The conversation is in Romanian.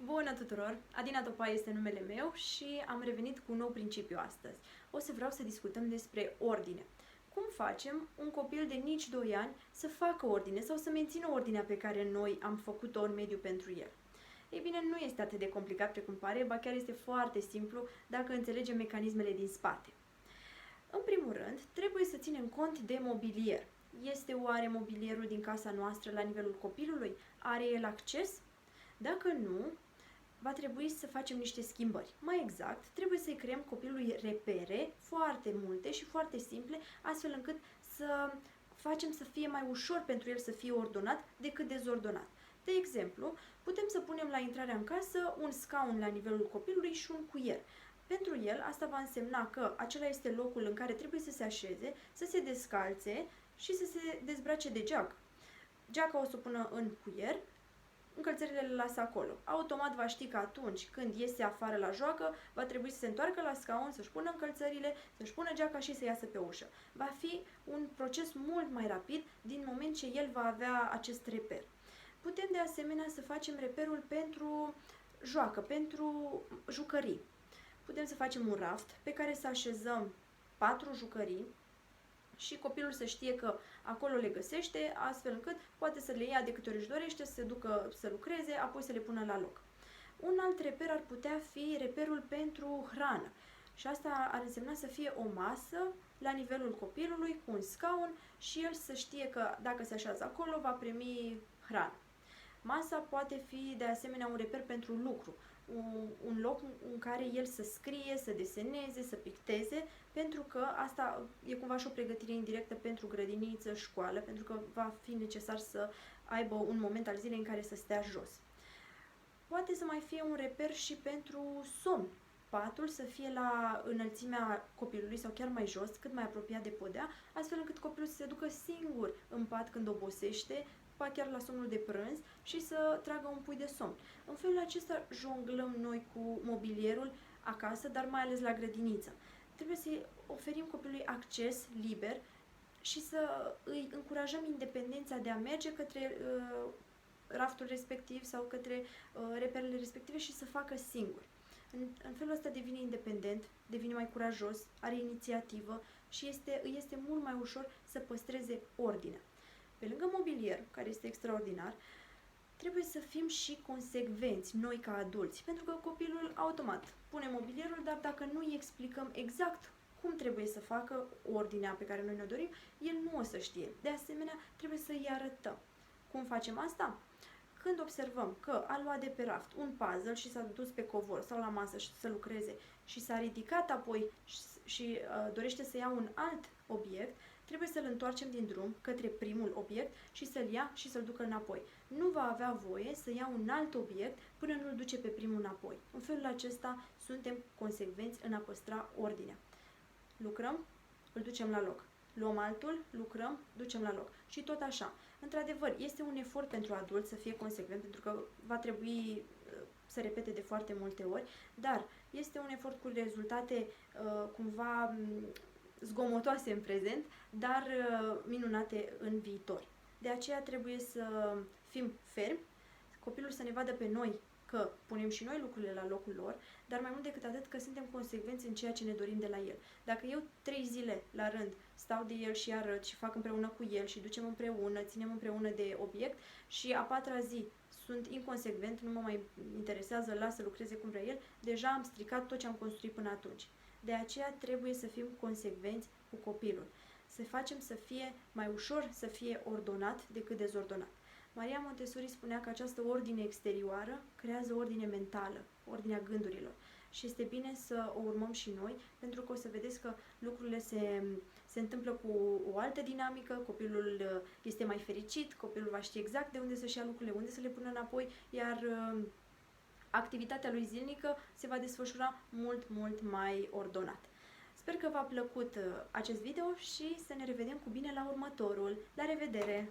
Bună tuturor! Adina Topa este numele meu și am revenit cu un nou principiu astăzi. Vreau să discutăm despre ordine. Cum facem un copil de nici 2 ani să facă ordine sau să mențină ordinea pe care noi am făcut-o în mediu pentru el? Ei bine, nu este atât de complicat precum pare, ba chiar este foarte simplu dacă înțelegem mecanismele din spate. În primul rând, trebuie să ținem cont de mobilier. Este oare mobilierul din casa noastră la nivelul copilului? Are el acces? Dacă nu, va trebui să facem niște schimbări. Mai exact, trebuie să-i creăm copilului repere foarte multe și foarte simple, astfel încât să facem să fie mai ușor pentru el să fie ordonat decât dezordonat. De exemplu, putem să punem la intrarea în casă un scaun la nivelul copilului și un cuier. Pentru el, asta va însemna că acela este locul în care trebuie să se așeze, să se descalțe și să se dezbrace de geac. Geaca o să o pună în cuier, încălțările le lasă acolo. Automat va ști că atunci când iese afară la joacă, va trebui să se întoarcă la scaun, să-și pună încălțările, să-și pună geaca și să iasă pe ușă. Va fi un proces mult mai rapid din moment ce el va avea acest reper. Putem de asemenea să facem reperul pentru joacă, pentru jucării. Putem să facem un raft pe care să așezăm 4 jucării și copilul să știe că acolo le găsește, astfel încât poate să le ia de câte ori își dorește, să se ducă să lucreze, apoi să le pună la loc. Un alt reper ar putea fi reperul pentru hrană și asta ar însemna să fie o masă la nivelul copilului cu un scaun și el să știe că dacă se așează acolo va primi hrană. Masa poate fi de asemenea un reper pentru lucru, un loc în care el să scrie, să deseneze, să picteze, pentru că asta e cumva și o pregătire indirectă pentru grădiniță, școală, pentru că va fi necesar să aibă un moment al zilei în care să stea jos. Poate să mai fie un reper și pentru somn. Patul să fie la înălțimea copilului sau chiar mai jos, cât mai apropiat de podea, astfel încât copilul să se ducă singur în pat când obosește, chiar la somnul de prânz și să tragă un pui de somn. În felul acesta jonglăm noi cu mobilierul acasă, dar mai ales la grădiniță. Trebuie să-i oferim copilului acces liber și să îi încurajăm independența de a merge către raftul respectiv sau către reperele respective și să facă singur. În felul ăsta devine independent, devine mai curajos, are inițiativă și îi este mult mai ușor să păstreze ordinea. Pe lângă mobilier, care este extraordinar, trebuie să fim și consecvenți noi ca adulți, pentru că copilul automat pune mobilierul, dar dacă nu îi explicăm exact cum trebuie să facă ordinea pe care noi ne dorim, el nu o să știe. De asemenea, trebuie să îi arătăm. Cum facem asta? Când observăm că a luat de pe raft un puzzle și s-a dus pe covor sau la masă și să lucreze și s-a ridicat apoi și dorește să ia un alt obiect, trebuie să-l întoarcem din drum către primul obiect și să-l ia și să-l ducă înapoi. Nu va avea voie să ia un alt obiect până nu-l duce pe primul înapoi. În felul acesta suntem consecvenți în a păstra ordinea. Lucrăm, îl ducem la loc. Luăm altul, lucrăm, ducem la loc. Și tot așa. Într-adevăr, este un efort pentru adult să fie consecvent, pentru că va trebui să repete de foarte multe ori, dar este un efort cu rezultate cumva zgomotoase în prezent, dar minunate în viitor. De aceea trebuie să fim fermi, copilul să ne vadă pe noi că punem și noi lucrurile la locul lor, dar mai mult decât atât că suntem consecvenți în ceea ce ne dorim de la el. Dacă eu 3 zile la rând stau de el și arăt și fac împreună cu el și ducem împreună, ținem împreună de obiect și a 4-a zi sunt inconsecvent, nu mă mai interesează, las să lucreze cum vrea el, deja am stricat tot ce am construit până atunci. De aceea trebuie să fim consecvenți cu copilul, să facem să fie mai ușor să fie ordonat decât dezordonat. Maria Montessori spunea că această ordine exterioară creează ordine mentală, ordinea gândurilor. Și este bine să o urmăm și noi, pentru că o să vedeți că lucrurile se întâmplă cu o altă dinamică, copilul este mai fericit, copilul va ști exact de unde să-și ia lucrurile, unde să le pună înapoi, iar activitatea lui zilnică se va desfășura mult, mult mai ordonat. Sper că v-a plăcut acest video și să ne revedem cu bine la următorul. La revedere!